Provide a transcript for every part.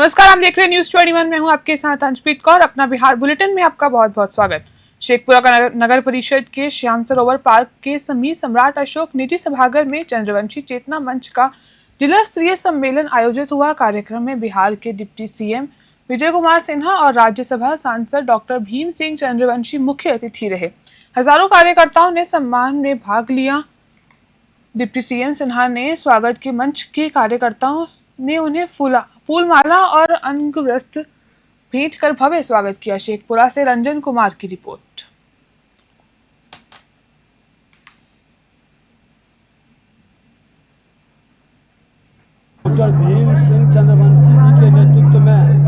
नमस्कार, आप देख रहे हैं न्यूज 21। में हूं आपके साथ अंशप्रीत कौर। अपना बिहार बुलेटिन में आपका बहुत बहुत स्वागत। शेखपुरा का नगर परिषद के श्याम सरोवर पार्क के समीर सम्राट अशोक निजी सभागार में चंद्रवंशी चेतना मंच का जिला स्तरीय सम्मेलन आयोजित हुआ। कार्यक्रम में बिहार के डिप्टी सीएम विजय कुमार सिन्हा और राज्यसभा सांसद डॉक्टर भीम सिंह चंद्रवंशी मुख्य अतिथि रहे। हजारों कार्यकर्ताओं ने सम्मान में भाग लिया। डिप्टी सीएम सिन्हा ने स्वागत के मंच के कार्यकर्ताओं ने उन्हें फूलमाला और अंगवस्त्र भेंट कर भव्य स्वागत किया। शेखपुरा से रंजन कुमार की रिपोर्ट। डॉक्टर भीम सिंह चंद्रवंशी जी के नेतृत्व में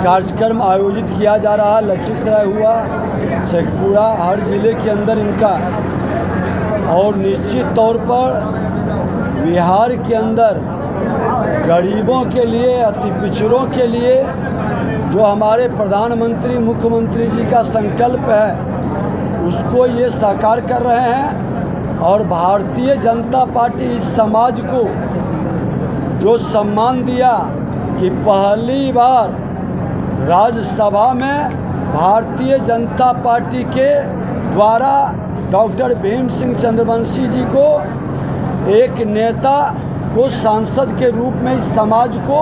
कार्यक्रम आयोजित किया जा रहा है। लखीसराय हुआ, शेखपुरा, हर जिले के अंदर इनका, और निश्चित तौर पर बिहार के अंदर गरीबों के लिए, अति पिछड़ों के लिए जो हमारे प्रधानमंत्री मुख्यमंत्री जी का संकल्प है उसको ये साकार कर रहे हैं। और भारतीय जनता पार्टी इस समाज को जो सम्मान दिया कि पहली बार राज्यसभा में भारतीय जनता पार्टी के द्वारा डॉक्टर भीम सिंह चंद्रवंशी जी को एक नेता को सांसद के रूप में इस समाज को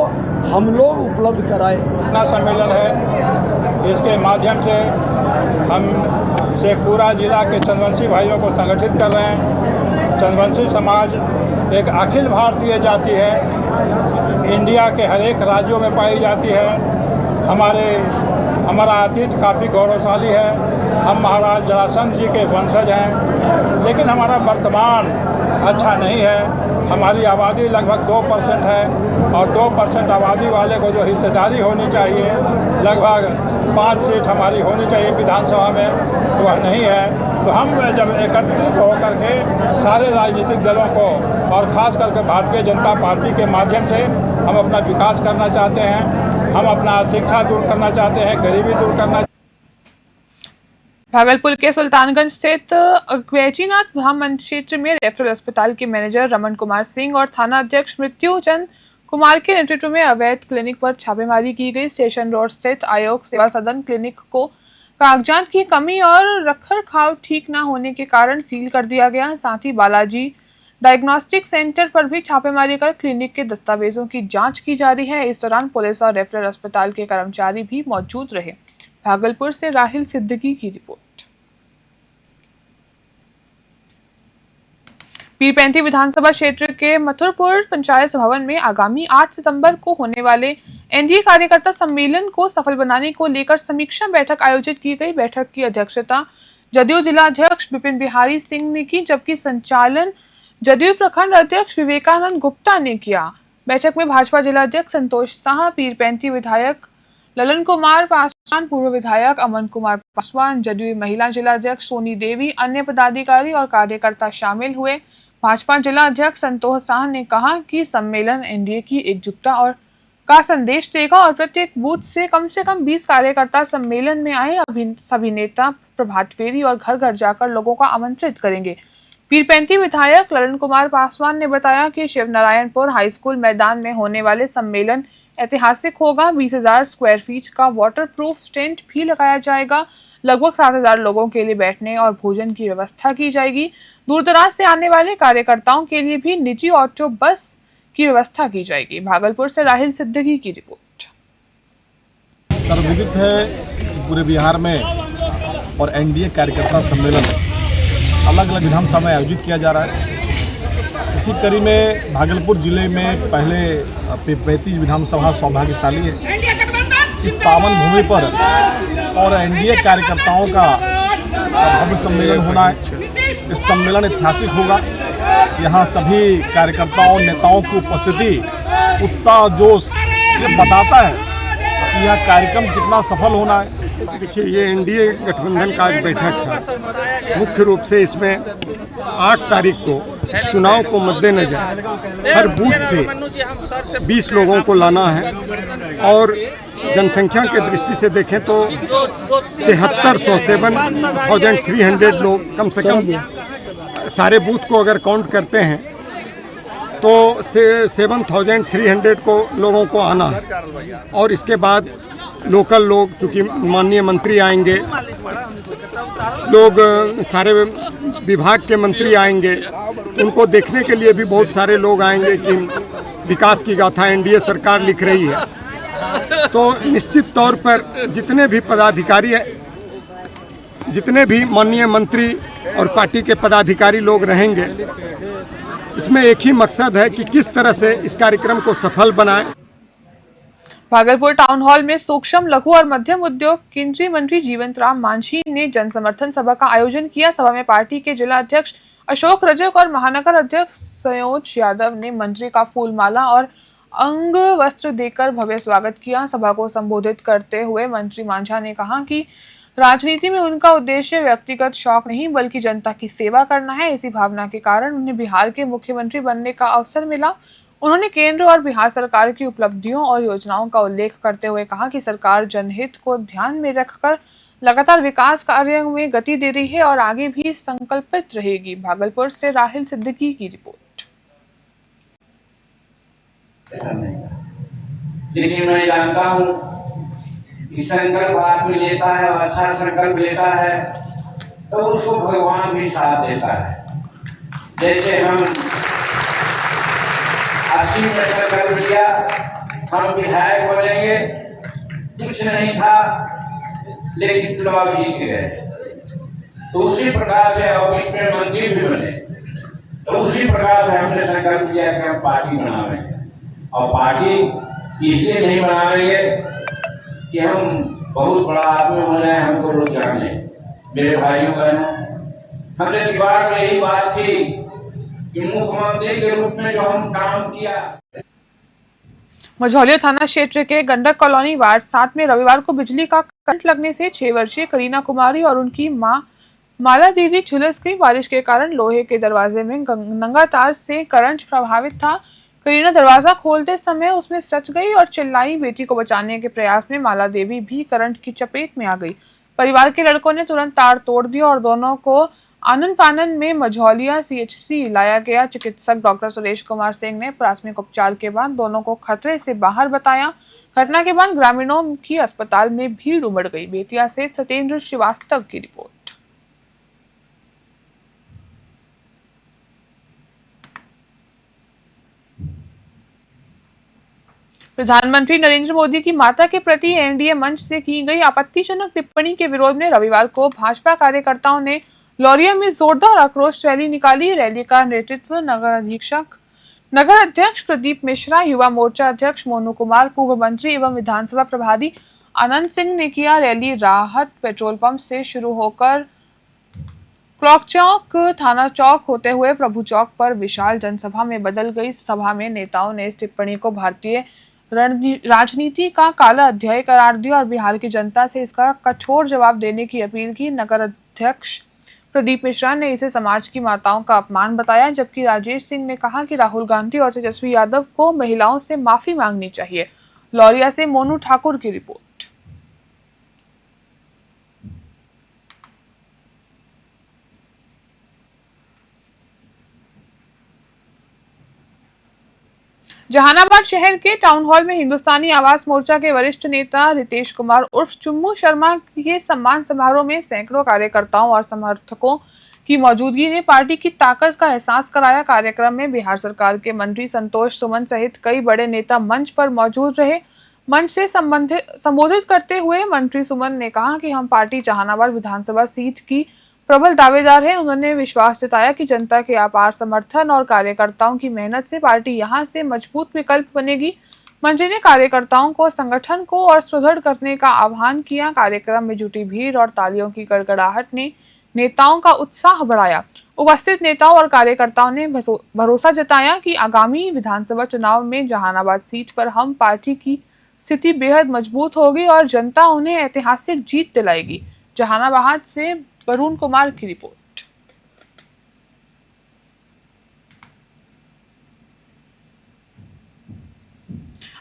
हम लोग उपलब्ध कराए। अपना सम्मेलन है, इसके माध्यम से हम शेखपुरा जिला के चंद्रवंशी भाइयों को संगठित कर रहे हैं। चंद्रवंशी समाज एक अखिल भारतीय जाति है, इंडिया के हर एक राज्यों में पाई जाती है। हमारा अतीत काफ़ी गौरवशाली है। हम महाराज जरासंध जी के वंशज हैं, लेकिन हमारा वर्तमान अच्छा नहीं है। हमारी आबादी लगभग 2% है और 2% आबादी वाले को जो हिस्सेदारी होनी चाहिए, लगभग 5 सीट हमारी होनी चाहिए विधानसभा में, तो वह नहीं है। तो हम जब एकत्रित होकर के सारे राजनीतिक दलों को और ख़ास करके भारतीय जनता पार्टी के माध्यम से हम अपना विकास करना चाहते हैं, हम अपना शिक्षा दूर करना चाहते हैं, गरीबी दूर करना। भागलपुर के सुल्तानगंज स्थित वैजीनाथ धाम मंदिर क्षेत्र में रेफरल अस्पताल के मैनेजर रमन कुमार सिंह और थाना अध्यक्ष मृत्युंजय कुमार के नेतृत्व में अवैध क्लिनिक पर छापेमारी की गई। स्टेशन रोड स्थित आयोग सेवा सदन क्लिनिक को कागजात की कमी और रखरखाव ठीक न होने के कारण सील कर दिया गया। साथ ही बालाजी डायग्नोस्टिक सेंटर पर भी छापेमारी कर क्लिनिक के दस्तावेजों की जांच की जा रही है। इस दौरान पुलिस और रेफरल अस्पताल के कर्मचारी भी मौजूद रहे। भागलपुर से राहिल सिद्दीकी की रिपोर्ट। पीरपैंती विधानसभा क्षेत्र के मथुरपुर पंचायत भवन में आगामी 8 सितंबर को होने वाले एनडीए कार्यकर्ता सम्मेलन को सफल बनाने को लेकर समीक्षा बैठक आयोजित की गई। बैठक की अध्यक्षता जदयू जिलाध्यक्ष विपिन बिहारी सिंह ने की, जबकि संचालन जदयू प्रखंड अध्यक्ष विवेकानंद गुप्ता ने किया। बैठक में भाजपा जिलाध्यक्ष संतोष शाह, पीरपैंती विधायक ललन कुमार पासवान, पूर्व विधायक अमन कुमार पासवान, जदयू महिला जिलाध्यक्ष सोनी देवी, अन्य पदाधिकारी और कार्यकर्ता शामिल हुए। भाजपा जिला अध्यक्ष संतोष शाह ने कहा कि सम्मेलन एनडीए की एकजुटता और का संदेश देगा और प्रत्येक बूथ से कम 20 कार्यकर्ता सम्मेलन में आए। सभी नेता प्रभात फेरी और घर घर जाकर लोगों का आमंत्रित करेंगे। पीरपैंती विधायक ललन कुमार पासवान ने बताया कि शिवनारायणपुर हाई स्कूल मैदान में होने वाले सम्मेलन ऐतिहासिक होगा। 20,000 स्क्वायर फीट का वाटर प्रूफ टेंट भी लगाया जाएगा। लगभग 7,000 लोगों के लिए बैठने और भोजन की व्यवस्था की जाएगी। दूर दराज से आने वाले कार्यकर्ताओं के लिए भी निजी ऑटो बस की व्यवस्था की जाएगी। भागलपुर से राहिल सिद्दीकी की रिपोर्ट। सर्वविदित है पूरे बिहार में और एनडीए कार्यकर्ता सम्मेलन अलग अलग विधानसभा में आयोजित किया जा रहा है। इसी कड़ी में भागलपुर जिले में पहले पीरपैंती विधानसभा सौभाग्यशाली है। इस पावन भूमि पर और एनडीए कार्यकर्ताओं का भव्य सम्मेलन होना है। इस सम्मेलन ऐतिहासिक होगा। यहाँ सभी कार्यकर्ताओं नेताओं की उपस्थिति उत्साह जोश ये बताता है कि यह कार्यक्रम कितना सफल होना है। देखिए, ये एनडीए गठबंधन का आज बैठक था। मुख्य रूप से इसमें 8 तारीख को चुनाव को मद्देनजर हर बूथ से 20 लोगों को लाना है और जनसंख्या के दृष्टि से देखें तो 73,300 लोग कम से कम सारे बूथ को अगर काउंट करते हैं तो 7,300 को लोगों को आना है। और इसके बाद लोकल लोग, चूँकि माननीय मंत्री आएंगे, लोग सारे विभाग के मंत्री आएंगे, उनको देखने के लिए भी बहुत सारे लोग आएंगे कि विकास की गाथा एनडीए सरकार लिख रही है। तो निश्चित तौर पर जितने भी पदाधिकारी हैं, जितने भी माननीय मंत्री और पार्टी के पदाधिकारी लोग रहेंगे, इसमें एक ही मकसद है कि किस तरह से इस कार्यक्रम को सफल बनाएं। भागलपुर टाउन हॉल में सूक्ष्म, लघु और मध्यम उद्योग केंद्रीय मंत्री जीवंत राम मांझी ने जन समर्थन सभा का आयोजन किया। सभा में पार्टी के जिला अध्यक्ष अशोक रजक और महानगर अध्यक्ष सयोज यादव ने मंत्री का फूलमाला और अंग वस्त्र देकर भव्य स्वागत किया। सभा को संबोधित करते हुए मंत्री मांझा ने कहा कि राजनीति में उनका उद्देश्य व्यक्तिगत शौक नहीं बल्कि जनता की सेवा करना है। इसी भावना के कारण उन्हें बिहार के मुख्यमंत्री बनने का अवसर मिला। उन्होंने केंद्र और बिहार सरकार की उपलब्धियों और योजनाओं का उल्लेख करते हुए कहा कि सरकार जनहित को ध्यान में रखकर लगातार विकास कार्यों में गति दे रही है और आगे भी संकल्पित रहेगी। भागलपुर से राहिल सिद्दीकी की रिपोर्ट। लेकिन मैं जानता हूँ कि संकल्प आदमी लेता है और अच्छा संकल्प लेता है तो उसको भगवान भी साथ देता है। जैसे हम 80 में संकल्प लिया हम विधायक बनेंगे, कुछ नहीं था लेकिन चुनाव जीत गए, तो उसी प्रकार से बीच में मंत्री भी बने। तो उसी प्रकार से हमने संकल्प लिया कि हम पार्टी बनावेंगे, और पार्टी इसलिए नहीं बनावेंगे कि हम बहुत बड़ा आदमी हो जाए, हमको लोग जाने। मेरे भाइयों बहनों, हमने दिमाग में यही बात थी कि मुख्यमंत्री के रूप में जो हम काम किया। मझौलिया थाना क्षेत्र के गंडक कॉलोनी वार्ड 7 में रविवार को बिजली का करंट लगने से 6 वर्षीय करीना कुमारी और उनकी मां माला देवी झुलस गई। बारिश के कारण लोहे के दरवाजे में नंगा तार से करंट प्रभावित था। करीना दरवाजा खोलते समय उसमें सच गई और चिल्लाई। बेटी को बचाने के प्रयास में माला देवी भी करंट की चपेट में आ गई। परिवार के लड़कों ने तुरंत तार तोड़ दिया और दोनों को आनन फानन में मझौलिया सीएचसी लाया गया। चिकित्सक डॉक्टर सुरेश कुमार सिंह ने प्राथमिक उपचार के बाद दोनों को खतरे से बाहर बताया। घटना के बाद ग्रामीणों की अस्पताल में भीड़ उमड़ गई। बेतिया से सत्येंद्र श्रीवास्तव की रिपोर्ट। प्रधानमंत्री नरेंद्र मोदी की माता के प्रति एनडीए मंच से की गई आपत्तिजनक टिप्पणी के विरोध में रविवार को भाजपा कार्यकर्ताओं ने लौरिया में जोरदार आक्रोश रैली निकाली। रैली का नेतृत्व नगर अध्यक्ष प्रदीप मिश्रा, युवा मोर्चा अध्यक्ष मोनू कुमार, पूर्व मंत्री एवं विधानसभा प्रभारी आनंद सिंह ने किया। रैली राहत पेट्रोल पंप से शुरू होकर क्लॉक चौक, थाना चौक होते हुए प्रभु चौक पर विशाल जनसभा में बदल गई। सभा में नेताओं ने इस टिप्पणी को भारतीय राजनीति का काला अध्याय करार दिया और बिहार की जनता से इसका कठोर जवाब देने की अपील की। नगर अध्यक्ष प्रदीप मिश्रा ने इसे समाज की माताओं का अपमान बताया, जबकि राजेश सिंह ने कहा कि राहुल गांधी और तेजस्वी यादव को महिलाओं से माफी मांगनी चाहिए। लौरिया से मोनू ठाकुर की रिपोर्ट। जहानाबाद शहर के टाउन हॉल में हिंदुस्तानी आवास मोर्चा के वरिष्ठ नेता रितेश कुमार उर्फ चुम्मू शर्मा के सम्मान समारोह में सैकड़ों कार्यकर्ताओं और समर्थकों की मौजूदगी ने पार्टी की ताकत का एहसास कराया। कार्यक्रम में बिहार सरकार के मंत्री संतोष सुमन सहित कई बड़े नेता मंच पर मौजूद रहे। मंच से संबोधित करते हुए मंत्री सुमन ने कहा कि हम पार्टी जहानाबाद विधानसभा सीट की प्रबल दावेदार है। उन्होंने विश्वास जताया कि जनता के अपार समर्थन और कार्यकर्ताओं की मेहनत से पार्टी यहां से मजबूत विकल्प बनेगी। मंत्री ने कार्यकर्ताओं को संगठन को और सुदृढ़ करने का आह्वान किया। कार्यक्रम में जुटी भीड़ और तालियों की गड़गड़ाहट ने नेताओं का उत्साह बढ़ाया। उपस्थित नेताओं और कार्यकर्ताओं ने भरोसा जताया कि आगामी विधानसभा चुनाव में जहानाबाद सीट पर हम पार्टी की स्थिति बेहद मजबूत होगी और जनता उन्हें ऐतिहासिक जीत दिलाएगी। जहानाबाद से वरुण कुमार की रिपोर्ट।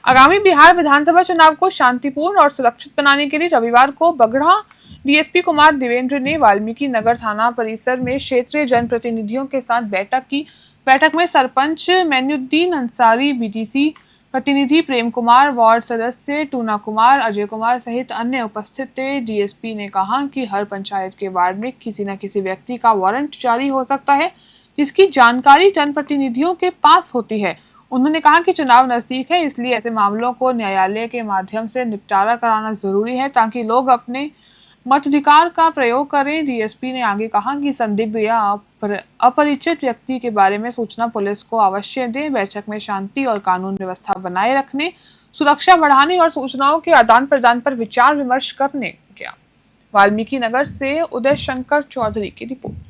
आगामी बिहार विधानसभा चुनाव को शांतिपूर्ण और सुरक्षित बनाने के लिए रविवार को बगड़ा डीएसपी कुमार देवेंद्र ने वाल्मीकि नगर थाना परिसर में क्षेत्रीय जनप्रतिनिधियों के साथ बैठक की। बैठक में सरपंच मैनुद्दीन अंसारी, बीटीसी प्रतिनिधि प्रेम कुमार, वार्ड सदस्य टूना कुमार, अजय कुमार सहित अन्य उपस्थित थे। डीएसपी ने कहा कि हर पंचायत के वार्ड में किसी न किसी व्यक्ति का वारंट जारी हो सकता है, जिसकी जानकारी जनप्रतिनिधियों के पास होती है। उन्होंने कहा कि चुनाव नजदीक है, इसलिए ऐसे मामलों को न्यायालय के माध्यम से निपटारा कराना जरूरी है ताकि लोग अपने मताधिकार का प्रयोग करें। डीएसपी ने आगे कहा कि संदिग्ध या अपरिचित व्यक्ति के बारे में सूचना पुलिस को अवश्य दें। बैठक में शांति और कानून व्यवस्था बनाए रखने, सुरक्षा बढ़ाने और सूचनाओं के आदान प्रदान पर विचार विमर्श करने गया। वाल्मीकि नगर से उदय शंकर चौधरी की रिपोर्ट।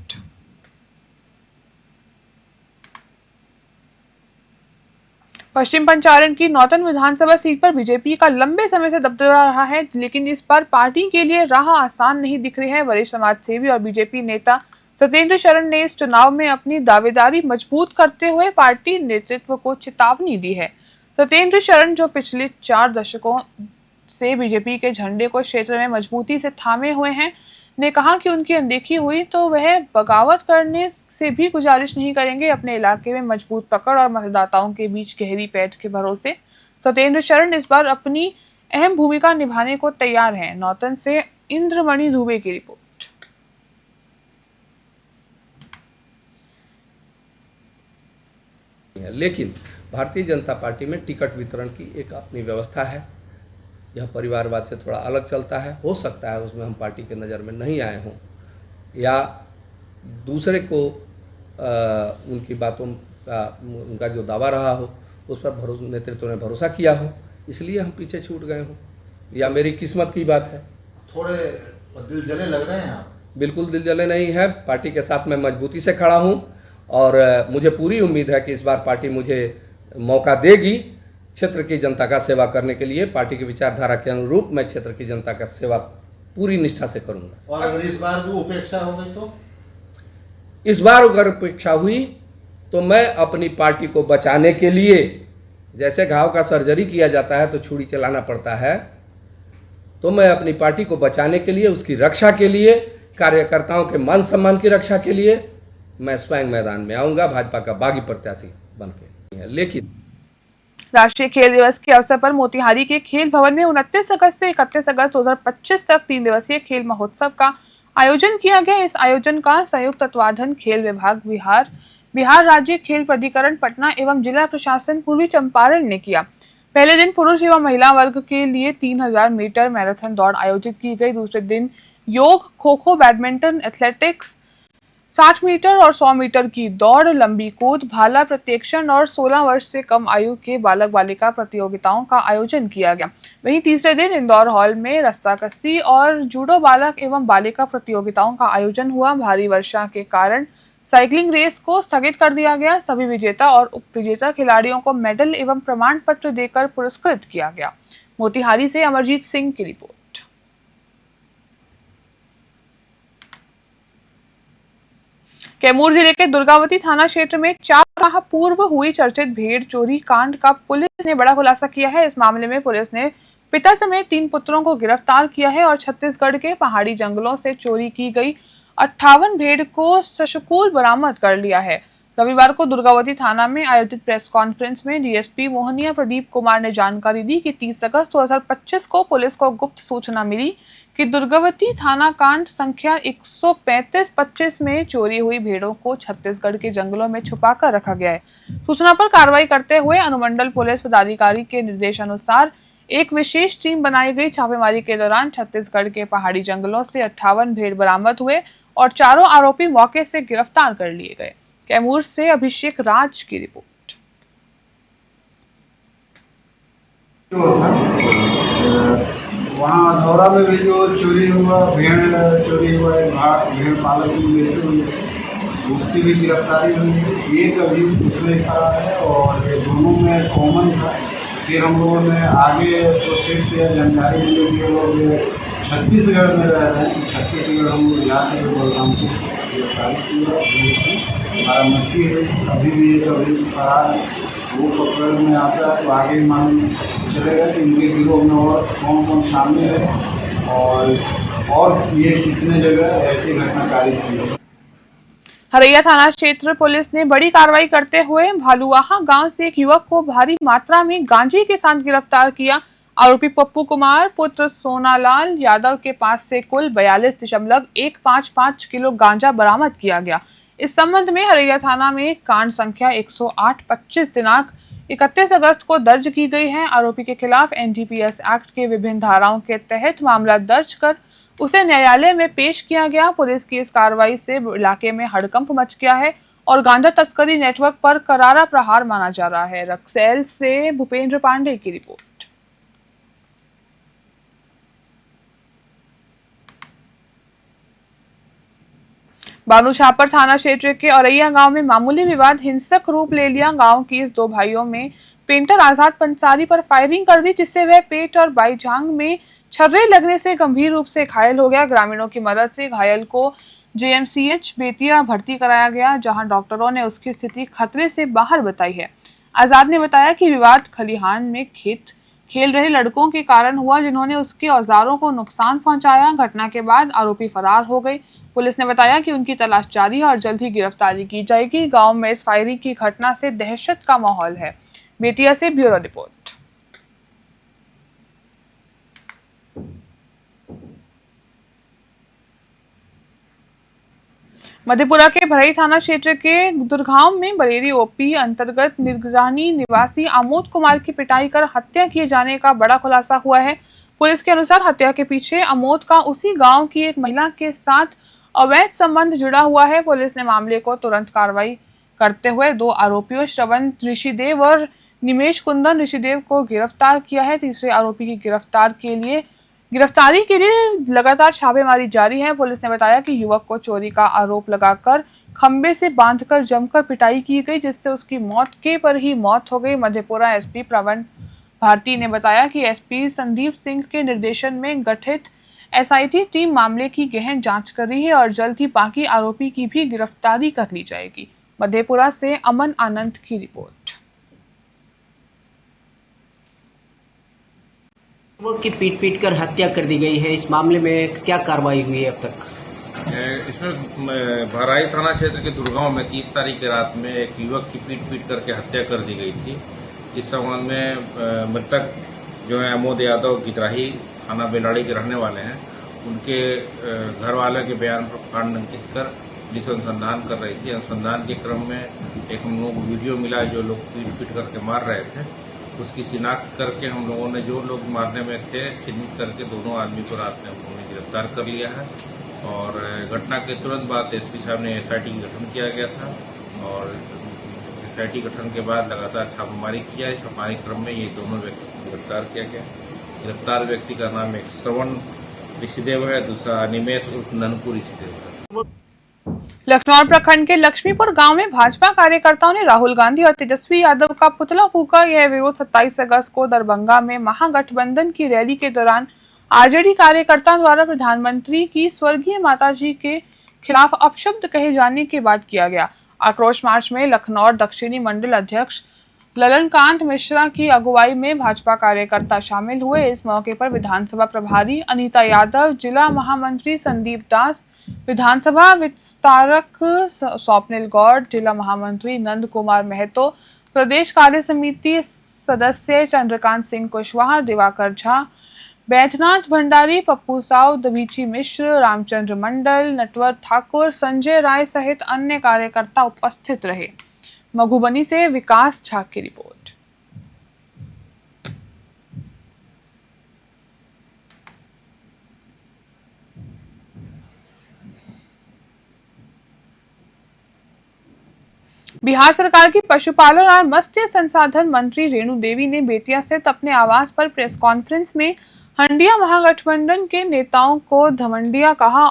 पश्चिम पंचारण की नौतन विधानसभा सीट पर बीजेपी का लंबे समय से दबदबा रहा है, लेकिन इस बार पार्टी के लिए राह आसान नहीं दिख रही है। वरिष्ठ समाजसेवी और बीजेपी नेता सत्येंद्र शरण ने इस चुनाव में अपनी दावेदारी मजबूत करते हुए पार्टी नेतृत्व को चेतावनी दी है। सत्येंद्र शरण, जो पिछले 4 दशकों से बीजेपी के झंडे को क्षेत्र में मजबूती से थामे हुए हैं, ने कहा कि उनकी अनदेखी हुई तो वह बगावत करने से भी गुजारिश नहीं करेंगे। अपने इलाके में मजबूत पकड़ और मतदाताओं के बीच गहरी पैठ के भरोसे सत्येंद्र शरण इस बार अपनी अहम भूमिका निभाने को तैयार हैं। नौतन से इंद्रमणि दुबे की रिपोर्ट। लेकिन भारतीय जनता पार्टी में टिकट वितरण की एक अपनी व्यवस्था है। यह परिवारवाद से थोड़ा अलग चलता है। हो सकता है उसमें हम पार्टी के नज़र में नहीं आए हों या दूसरे को उनकी बातों का उनका जो दावा रहा हो उस पर नेतृत्व ने भरोसा किया हो, इसलिए हम पीछे छूट गए हों, या मेरी किस्मत की बात है। थोड़े दिल जले लग रहे हैं आप? बिल्कुल दिल जले नहीं है। पार्टी के साथ मैं मजबूती से खड़ा हूँ और मुझे पूरी उम्मीद है कि इस बार पार्टी मुझे मौका देगी क्षेत्र की जनता का सेवा करने के लिए। पार्टी की विचारधारा के अनुरूप मैं क्षेत्र की जनता का सेवा पूरी निष्ठा से करूंगा। और अगर इस बार भी उपेक्षा हो गई तो? इस बार अगर उपेक्षा हुई तो मैं अपनी पार्टी को बचाने के लिए, जैसे घाव का सर्जरी किया जाता है तो छुरी चलाना पड़ता है, तो मैं अपनी पार्टी को बचाने के लिए, उसकी रक्षा के लिए, कार्यकर्ताओं के मान सम्मान की रक्षा के लिए मैं स्वयं मैदान में आऊंगा भाजपा का बागी प्रत्याशी बनके। लेकिन राष्ट्रीय खेल दिवस के अवसर पर मोतिहारी के खेल भवन में 29 अगस्त से 31 अगस्त 2025 तक 3 दिवसीय खेल महोत्सव का आयोजन किया गया। इस आयोजन का संयुक्त तत्वाधान खेल विभाग बिहार राज्य खेल प्राधिकरण पटना एवं जिला प्रशासन पूर्वी चंपारण ने किया। पहले दिन पुरुष एवं महिला वर्ग के लिए 3000 मीटर मैराथन दौड़ आयोजित की गई। दूसरे दिन योग, kho kho, badminton, athletics, 60 metre और 100 मीटर की दौड़, लंबी कूद, भाला प्रत्यक्षण और 16 वर्ष से कम आयु के बालक बालिका प्रतियोगिताओं का आयोजन किया गया। वहीं तीसरे दिन इंदौर हॉल में रस्साकसी और जूडो बालक एवं बालिका प्रतियोगिताओं का आयोजन हुआ। भारी वर्षा के कारण साइकिलिंग रेस को स्थगित कर दिया गया। सभी विजेता और उप विजेता खिलाड़ियों को मेडल एवं प्रमाण पत्र देकर पुरस्कृत किया गया। मोतिहारी से अमरजीत सिंह की रिपोर्ट। कैमूर जिले के दुर्गावती थाना क्षेत्र में 4 माह पूर्व हुई चर्चित भेड़ चोरी कांड का पुलिस ने बड़ा खुलासा किया है। इस मामले में पुलिस ने पिता समेत 3 पुत्रों को गिरफ्तार किया है और छत्तीसगढ़ के पहाड़ी जंगलों से चोरी की गई 58 भेड़ को सशुकूल बरामद कर लिया है। रविवार को दुर्गावती थाना में आयोजित प्रेस कॉन्फ्रेंस में डीएसपी मोहनिया प्रदीप कुमार ने जानकारी दी कि 30 अगस्त 2025 को पुलिस को गुप्त सूचना मिली कि दुर्गावती थाना कांड संख्या 135-25 में चोरी हुई भेड़ों को छत्तीसगढ़ के जंगलों में छुपाकर रखा गया है। सूचना पर कार्रवाई करते हुए अनुमंडल पुलिस पदाधिकारी के निर्देशानुसार एक विशेष टीम बनाई गई। छापेमारी के दौरान छत्तीसगढ़ के पहाड़ी जंगलों से 58 भेड़ बरामद हुए और चारों आरोपी मौके से गिरफ्तार कर लिए गए। कैमूर से अभिषेक राज की रिपोर्ट। वहाँ धौरा में भी जो चोरी हुआ, भेड़ चोरी हुआ है, भेड़ पालक की मृत्यु हुई, उसकी भी गिरफ्तारी हुई है। एक अभी दूसरे का है और ये दोनों में कॉमन था। फिर हम लोगों ने आगे प्रोसेस किया, जानकारी मिली कि लोग छत्तीसगढ़ में रह रहे हैं। छत्तीसगढ़ हम लोग जाके बलरामपुर गिरफ्तारी की, बारामती है। अभी भी एक अभी फरार वो पकड़ में आता है तो आगे मालूम चलेगा कि इनके गिरोह में और कौन कौन शामिल है और ये कितने जगह ऐसी घटनाकारी की है। हरैया थाना क्षेत्र पुलिस ने बड़ी कार्रवाई करते हुए भालुआहा गांव से एक युवक को भारी मात्रा में गांजे के साथ गिरफ्तार किया। आरोपी पप्पू कुमार पुत्र सोनालाल यादव के पास से कुल 42.155 किलो गांजा बरामद किया गया। इस संबंध में हरैया थाना में कांड संख्या 108/25 दिनांक 31 अगस्त को दर्ज की गई है। आरोपी के खिलाफ एनडीपीएस एक्ट के विभिन्न धाराओं के तहत मामला दर्ज कर उसे न्यायालय में पेश किया गया। पुलिस की इस कार्रवाई से इलाके में हड़कंप मच गया है और गांजा तस्करी नेटवर्क पर करारा प्रहार माना जा रहा है। रक्सैल से भूपेंद्र पांडे की रिपोर्ट। बानुछापर थाना क्षेत्र के औरैया गांव में मामूली विवाद हिंसक रूप ले लिया। गांव की इस दो भाइयों में पेंटर आजाद पंसारी पर फायरिंग कर दी, जिससे वह पेट और बाईजांग में छर्रे लगने से गंभीर रूप से घायल हो गया। ग्रामीणों की मदद से घायल को जेएमसीएच बेतिया भर्ती कराया गया, जहां डॉक्टरों ने उसकी स्थिति खतरे से बाहर बताई है। आजाद ने बताया कि विवाद खलिहान में खेल रहे लड़कों के कारण हुआ, जिन्होंने उसके औजारों को नुकसान पहुंचाया। घटना के बाद आरोपी फरार हो गए। पुलिस ने बताया कि उनकी तलाश जारी है और जल्द ही गिरफ्तारी की जाएगी। गांव में इस फायरिंग की घटना से दहशत का माहौल है। बेतिया से ब्यूरो रिपोर्ट। मधेपुरा के भरई थाना क्षेत्र के दुर्गांव में बरेली ओपी अंतर्गत निगरानी निवासी आमोद कुमार की पिटाई कर हत्या किए जाने का बड़ा खुलासा हुआ है। पुलिस के अनुसार हत्या के पीछे आमोद का उसी गांव की एक महिला के साथ अवैध संबंध जुड़ा हुआ है। पुलिस ने मामले को तुरंत कार्रवाई करते हुए दो आरोपियों श्रवण ऋषिदेव और निमेश कुंदन ऋषिदेव को गिरफ्तार किया है। तीसरे आरोपी की गिरफ्तारी के लिए लगातार छापेमारी जारी है। पुलिस ने बताया कि युवक को चोरी का आरोप लगाकर खंबे से बांधकर जमकर पिटाई की गई, जिससे उसकी मौके पर ही मौत हो गई। मधेपुरा एसपी प्रवीण भारती ने बताया कि एसपी संदीप सिंह के निर्देशन में गठित एसआईटी टीम मामले की गहन जांच कर रही है और जल्द ही बाकी आरोपी की भी गिरफ्तारी कर ली जाएगी। मधेपुरा से अमन आनंद की रिपोर्ट। युवक की पीट कर हत्या कर दी गई है। इस मामले में क्या कार्रवाई हुई है अब तक? इसमें भराई थाना क्षेत्र के दुर्गांव में 30 तारीख की रात में एक युवक की पीट करके हत्या कर दी गई थी। इस संबंध में मृतक जो है अमोद यादव गिदराही थाना बेलाड़ी के रहने वाले हैं, उनके घर वाले के बयान पर कांड अंकित कर पुलिस अनुसंधान कर रही थी। अनुसंधान के क्रम में एक हम लोग वीडियो मिला जो लोग पीट करके मार रहे थे। उसकी शिनाख्त करके हम लोगों ने जो लोग मारने में थे चिन्हित करके दोनों आदमी को रात में उन्होंने गिरफ्तार कर लिया है। और घटना के तुरंत बाद एसपी साहब ने एसआईटी गठन किया गया था और एसआईटी गठन के बाद लगातार छापेमारी किया। छापेमारी क्रम में ये दोनों व्यक्ति को गिरफ्तार किया गया। गिरफ्तार व्यक्ति का नाम एक श्रवण ऋषिदेव है, दूसरा निमेश उर्फ ननकू ऋषिदेव है। लखनऊ प्रखंड के लक्ष्मीपुर गांव में भाजपा कार्यकर्ताओं ने राहुल गांधी और तेजस्वी यादव का पुतला फूंका। यह विरोध 27 अगस्त को दरभंगा में महागठबंधन की रैली के दौरान आरजेडी कार्यकर्ताओं द्वारा प्रधानमंत्री की स्वर्गीय माताजी के खिलाफ अपशब्द कहे जाने के बाद किया गया। आक्रोश मार्च में लखनऊ दक्षिणी मंडल अध्यक्ष ललनकांत मिश्रा की अगुवाई में भाजपा कार्यकर्ता शामिल हुए। इस मौके पर विधानसभा प्रभारी अनीता यादव, जिला महामंत्री संदीप दास, विधानसभा विस्तारक स्वप्निल गौड़, जिला महामंत्री नंद कुमार महतो, प्रदेश कार्य समिति सदस्य चंद्रकांत सिंह कुशवाहा, दिवाकर झा, बैजनाथ भंडारी, पप्पू साव, दवीची मिश्र, रामचंद्र मंडल, नटवर ठाकुर, संजय राय सहित अन्य कार्यकर्ता उपस्थित रहे। मधुबनी से विकास झा की रिपोर्ट। बिहार सरकार की पशुपालन और मत्स्य संसाधन मंत्री रेणु देवी ने बेतिया स्थित अपने आवास पर प्रेस कॉन्फ्रेंस में हंडिया महागठबंधन के नेताओं को घमंडिया कहा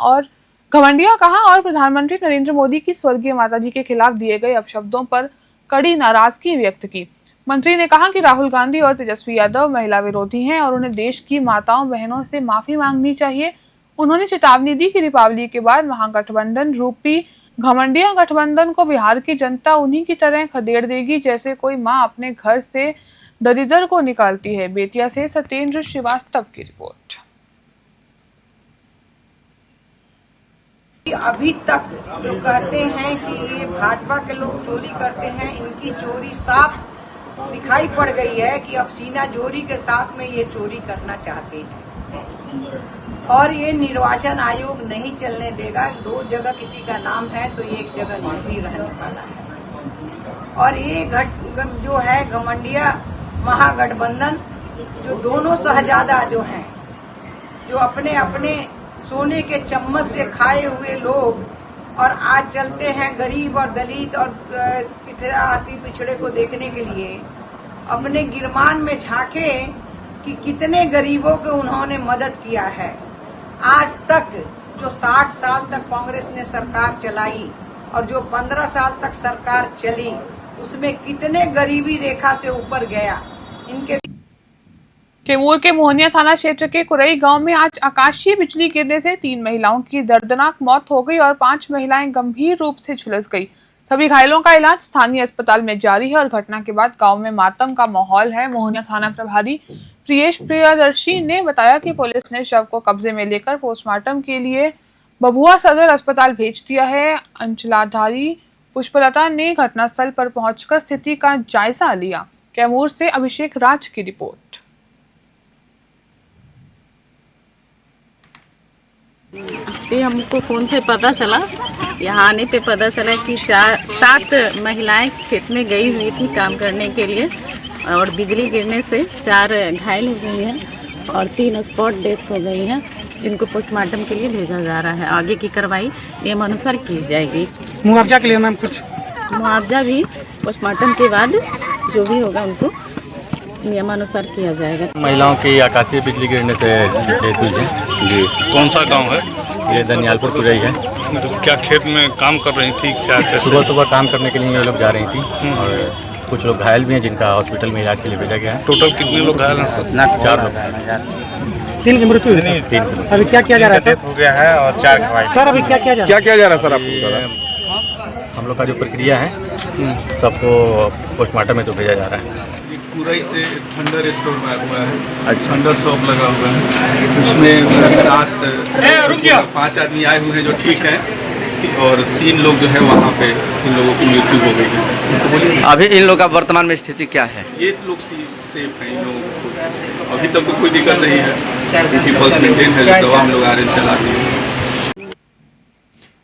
और प्रधानमंत्री नरेंद्र मोदी की स्वर्गीय माताजी के खिलाफ दिए गए अपशब्दों पर कड़ी नाराजगी व्यक्त की। मंत्री ने कहा कि राहुल गांधी और तेजस्वी यादव महिला विरोधी हैं और उन्हें देश की माताओं बहनों से माफी मांगनी चाहिए। उन्होंने चेतावनी दी कि दीपावली के बाद महागठबंधन रूपी घमंडिया गठबंधन को बिहार की जनता उन्हीं की तरह खदेड़ देगी, जैसे कोई माँ अपने घर से दरिद्र को निकालती है। बेतिया से सत्येंद्र श्रीवास्तव की रिपोर्ट। अभी तक जो कहते हैं कि ये भाजपा के लोग चोरी करते हैं, इनकी चोरी साफ दिखाई पड़ गई है कि अब सीना जोरी के साथ में ये चोरी करना चाहते हैं और ये निर्वाचन आयोग नहीं चलने देगा। 2 जगह किसी का नाम है तो 1 जगह नहीं रहने वाला है। और ये जो है घमंडिया महागठबंधन, जो दोनों शहजादा जो हैं, जो अपने अपने सोने के चम्मच से खाए हुए लोग और आज चलते हैं गरीब और दलित और अति पिछड़े को देखने के लिए, अपने गिरमान में झांके कि कितने गरीबों को उन्होंने मदद किया है। आज तक जो 60 साल तक कांग्रेस ने सरकार चलाई और जो 15 साल तक सरकार चली, उसमें कितने गरीबी रेखा से ऊपर गया। इनके कैमूर के मोहनिया थाना क्षेत्र के कुरई गांव में आज आकाशीय बिजली गिरने से 3 महिलाओं की दर्दनाक मौत हो गई और 5 महिलाएं गंभीर रूप से झुलस गई। सभी घायलों का इलाज स्थानीय अस्पताल में जारी है और घटना के बाद गांव में मातम का माहौल है। मोहनिया थाना प्रभारी प्रियेश प्रियदर्शी ने बताया कि पुलिस ने शव को कब्जे में लेकर पोस्टमार्टम के लिए बभुआ सदर अस्पताल भेज दिया है। अंचलाधारी पुष्पलता ने घटनास्थल पर पहुंचकर स्थिति का जायजा लिया। कैमूर से अभिषेक राज की रिपोर्ट। ये हमको फोन से पता चला, यहाँ आने पे पता चला कि 7 महिलाएं खेत में गई हुई थी काम करने के लिए और बिजली गिरने से 4 घायल हो गई हैं और 3 स्पॉट डेथ हो गई हैं, जिनको पोस्टमार्टम के लिए भेजा जा रहा है। आगे की कार्रवाई नियम अनुसार की जाएगी। मुआवजा के लिए मैम कुछ मुआवजा भी पोस्टमार्टम के बाद जो भी होगा उनको नियमानुसार किया जाएगा। महिलाओं की आकाशीय बिजली गिरने से डेथ हुई है जी। कौन सा गांव है? ये दनियालपुर कुरई है। क्या खेत में काम कर रही थी? क्या कैसे? सुबह काम करने के लिए ये लोग जा रही थी और कुछ लोग घायल भी हैं जिनका हॉस्पिटल में इलाज के लिए भेजा गया है। टोटल कितने लोग घायल हैं सर? 4 लोग घायल हैं यार। 3 की मृत्यु हुई? 3। अभी क्या किया जा रहा है सर? हो गया है और 4 घायल। सर अभी क्या किया जा रहा है सर आपको? हम लोग का जो प्रक्रिया है सबको पोस्टमार्टम में तो भेजा जा रहा है। कुरई से थंडर स्टोर में हुआ है। अच्छा। थंडर शॉप लगा हुआ है, उसमें 5 आदमी आए हुए हैं जो ठीक है और 3 लोग जो है वहाँ पे 3 लोगों की मृत्यु हो गई है। अभी इन लोगों का वर्तमान में स्थिति क्या है? ये लोग सेफ है, इन लोगों को अभी तक तो कोई दिक्कत नहीं है, क्योंकि पल्स मेंटेन है, दवा हम लोग आरएन चलाते हैं।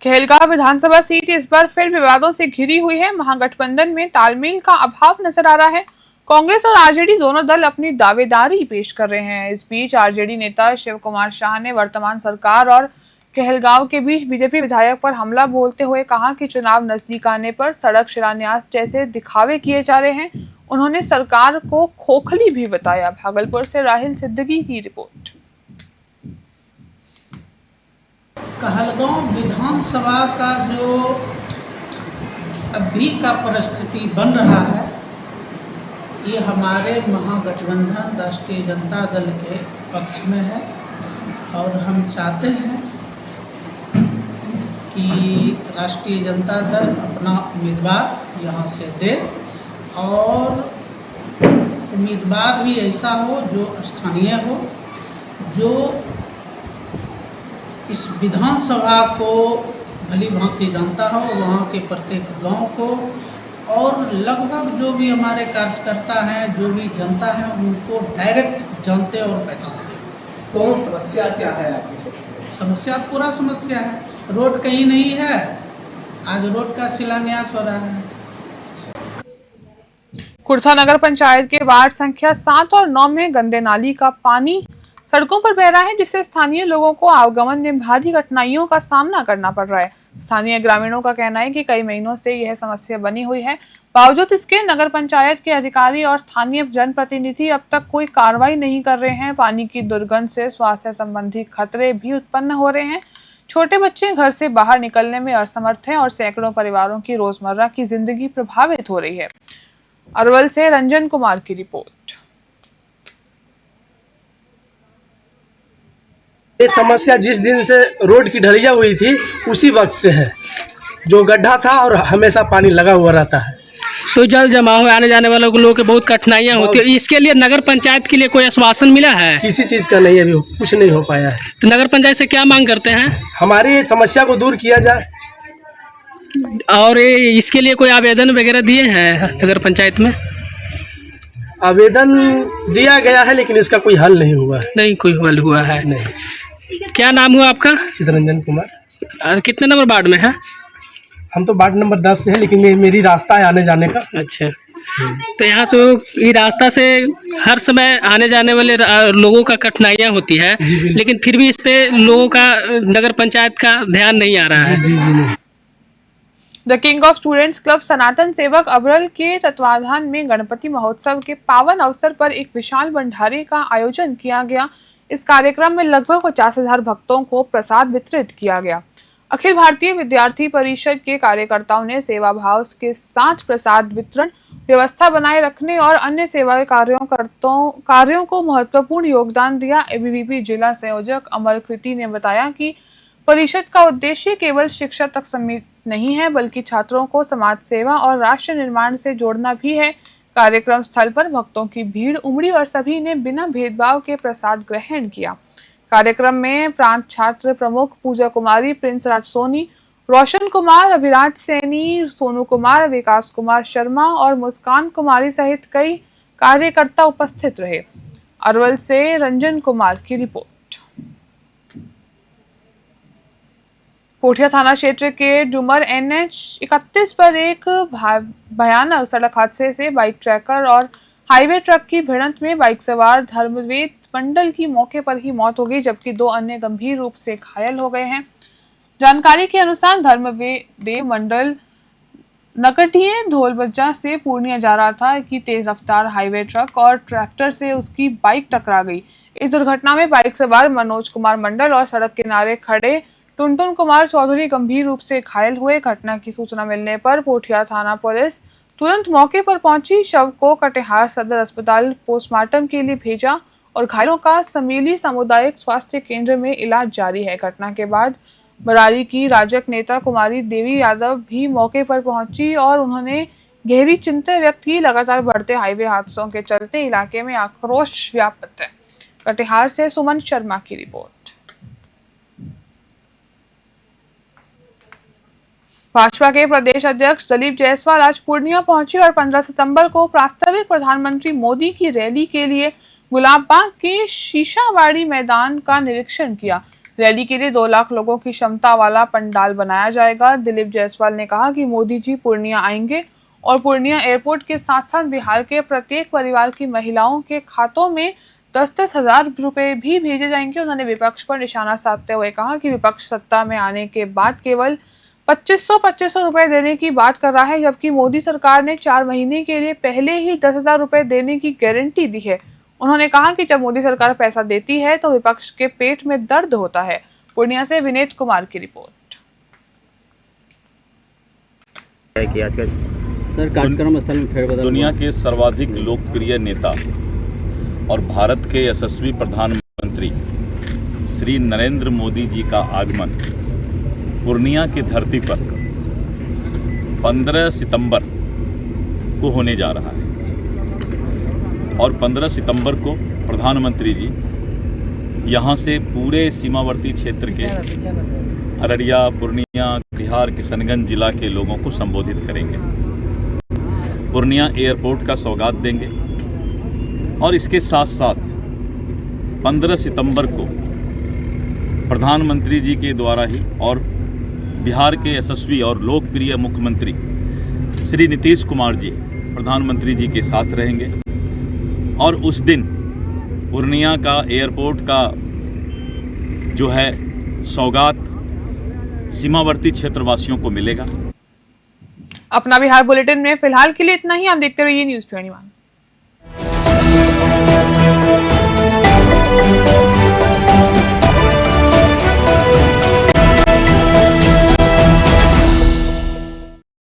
कहलगांव विधानसभा सीट इस बार फिर विवादों से घिरी हुई है। महागठबंधन में तालमेल का अभाव नजर आ रहा है। कांग्रेस और आरजेडी दोनों दल अपनी दावेदारी पेश कर रहे हैं। इस बीच आरजेडी नेता शिव कुमार शाह ने वर्तमान सरकार और कहलगांव के बीच बीजेपी विधायक पर हमला बोलते हुए कहा कि चुनाव नजदीक आने पर सड़क शिलान्यास जैसे दिखावे किए जा रहे हैं। उन्होंने सरकार को खोखली भी बताया। भागलपुर से राहिल सिद्दीकी की रिपोर्ट। कहलगांव विधानसभा का जो अभी का परिस्थिति बन रहा है, ये हमारे महागठबंधन राष्ट्रीय जनता दल के पक्ष में है और हम चाहते हैं कि राष्ट्रीय जनता दल अपना उम्मीदवार यहाँ से दे और उम्मीदवार भी ऐसा हो जो स्थानीय हो, जो इस विधानसभा को भली भांति जानता हो, वहाँ के प्रत्येक गांव को और लगभग जो भी हमारे कार्यकर्ता हैं, जो भी जनता है, उनको डायरेक्ट जानते और पहचानते हैं। कौन समस्या क्या है आपकी? समस्या पूरा समस्या है, रोड कहीं नहीं है, आज रोड का शिलान्यास हो रहा है। कुर्था नगर पंचायत के वार्ड संख्या 7 और 9 में गंदे नाली का पानी सड़कों पर बह रहा है, जिससे स्थानीय लोगों को आवागमन में भारी कठिनाइयों का सामना करना पड़ रहा है। स्थानीय ग्रामीणों का कहना है कि कई महीनों से यह समस्या बनी हुई है। बावजूद इसके नगर पंचायत के अधिकारी और स्थानीय जनप्रतिनिधि अब तक कोई कार्रवाई नहीं कर रहे हैं। पानी की दुर्गंध से स्वास्थ्य संबंधी खतरे भी उत्पन्न हो रहे हैं। छोटे बच्चे घर से बाहर निकलने में असमर्थ हैं और सैकड़ों परिवारों की रोजमर्रा की जिंदगी प्रभावित हो रही है। अरवल से रंजन कुमार की रिपोर्ट। ये समस्या जिस दिन से रोड की ढलैया हुई थी उसी वक्त से है, जो गड्ढा था और हमेशा पानी लगा हुआ रहता है। तो जल जमाव है, आने जाने वाले लोगों के बहुत कठिनाइयाँ होती है। इसके लिए नगर पंचायत के लिए कोई आश्वासन मिला है? किसी चीज़ का नहीं, अभी कुछ नहीं हो पाया है। तो नगर पंचायत से क्या मांग करते हैं? हमारी समस्या को दूर किया जाए। और इसके लिए कोई आवेदन वगैरह दिए हैं नगर पंचायत में? आवेदन दिया गया है लेकिन इसका कोई हल नहीं हुआ है। नहीं कोई हल हुआ है? नहीं। क्या नाम हुआ आपका? चितरंजन कुमार। और कितने नंबर वार्ड में है? हम तो वार्ड नंबर 10 से है, लेकिन मेरी रास्ता है आने जाने का। अच्छा, तो यहाँ से ये रास्ता से हर समय आने जाने वाले लोगों का कठिनाइयाँ होती है, लेकिन फिर भी इस पे लोगों का नगर पंचायत का ध्यान नहीं आ रहा है। जी नहीं। The king of students club सनातन सेवक अबरल के तत्वाधान में गणपति महोत्सव के पावन अवसर पर एक विशाल भंडारे का आयोजन किया गया। इस कार्यक्रम में लगभग 50,000 भक्तों को प्रसाद वितरित किया गया। अखिल भारतीय विद्यार्थी परिषद के कार्यकर्ताओं ने सेवा भाव के साथ प्रसाद वितरण व्यवस्था बनाए रखने और अन्य सेवा कार्यों को महत्वपूर्ण योगदान दिया। एबीवीपी जिला संयोजक अमरकृति ने बताया कि परिषद का उद्देश्य केवल शिक्षा तक सीमित नहीं है, बल्कि छात्रों को समाज सेवा और राष्ट्र निर्माण से जोड़ना भी है। कार्यक्रम स्थल पर भक्तों की भीड़ उमड़ी और सभी ने बिना भेदभाव के प्रसाद ग्रहण किया। कार्यक्रम में प्रांत छात्र प्रमुख पूजा कुमारी, प्रिंस राज सोनी, रोशन कुमार, अभिराज सैनी, सोनू कुमार, विकास कुमार शर्मा और मुस्कान कुमारी सहित कई कार्यकर्ता उपस्थित रहे। अरवल से रंजन कुमार की रिपोर्ट। पोठिया थाना क्षेत्र के डुमर NH 31 पर एक भयानक सड़क हादसे से बाइक ट्रैकर और हाईवे ट्रक की भिड़ंत में बाइक सवार धर्मवेद मंडल की मौके पर ही मौत हो गई, जबकि 2 अन्य गंभीर रूप से घायल हो गए हैं। जानकारी के अनुसार धर्मवेद मंडल नकटिये धोलबज्जा से पूर्णिया जा रहा था कि तेज रफ्तार हाईवे ट्रक और ट्रैक्टर से उसकी बाइक टकरा गई। इस दुर्घटना में बाइक सवार मनोज कुमार मंडल और सड़क किनारे खड़े टुनटुन कुमार चौधरी गंभीर रूप से घायल हुए। घटना की सूचना मिलने पर पोठिया थाना पुलिस तुरंत मौके पर पहुंची, शव को कटिहार सदर अस्पताल पोस्टमार्टम के लिए भेजा और घायलों का समीली सामुदायिक स्वास्थ्य केंद्र में इलाज जारी है। घटना के बाद बरारी की राजक नेता कुमारी देवी यादव भी मौके पर पहुंची और उन्होंने गहरी चिंता व्यक्त की। लगातार बढ़ते हाईवे हादसों के चलते इलाके में आक्रोश व्याप्त है। कटिहार से सुमन शर्मा की रिपोर्ट। भाजपा के प्रदेश अध्यक्ष दलीप जायसवाल आज पूर्णिया पहुंचे और 15 सितंबर को प्रास्ताविक प्रधानमंत्री मोदी की रैली के लिए गुलाब बाग के शीशावाड़ी मैदान का निरीक्षण किया। रैली के लिए 2 लाख लोगों की क्षमता वाला पंडाल बनाया जाएगा। दिलीप जायसवाल ने कहा कि मोदी जी पूर्णिया आएंगे और पूर्णिया एयरपोर्ट के साथ साथ बिहार के प्रत्येक परिवार की महिलाओं के खातों में 10-10 हजार रुपए भी भेजे जाएंगे। उन्होंने विपक्ष पर निशाना साधते हुए कहा कि विपक्ष सत्ता में आने के बाद केवल 2500 रुपए देने की बात कर रहा है, जबकि मोदी सरकार ने 4 महीने के लिए पहले ही 10,000 रुपए देने की गारंटी दी है। उन्होंने कहा कि जब मोदी सरकार पैसा देती है तो विपक्ष के पेट में दर्द होता है। पूर्णिया से विनीत कुमार की रिपोर्ट। सर, कार्यक्रम स्थल में फेरबदल। दुनिया के सर्वाधिक लोकप्रिय नेता और भारत के यशस्वी प्रधानमंत्री श्री नरेंद्र मोदी जी का आगमन पूर्णिया की धरती पर 15 सितंबर को होने जा रहा है और 15 सितंबर को प्रधानमंत्री जी यहाँ से पूरे सीमावर्ती क्षेत्र के अररिया, पूर्णिया, कटिहार, किशनगंज जिला के लोगों को संबोधित करेंगे। पूर्णिया एयरपोर्ट का सौगात देंगे और इसके साथ साथ 15 सितंबर को प्रधानमंत्री जी के द्वारा ही और बिहार के यशस्वी और लोकप्रिय मुख्यमंत्री श्री नीतीश कुमार जी प्रधानमंत्री जी के साथ रहेंगे और उस दिन पूर्णिया का एयरपोर्ट का जो है सौगात सीमावर्ती क्षेत्रवासियों को मिलेगा। अपना बिहार बुलेटिन में फिलहाल के लिए इतना ही। आप देखते रहिए न्यूज़ 21।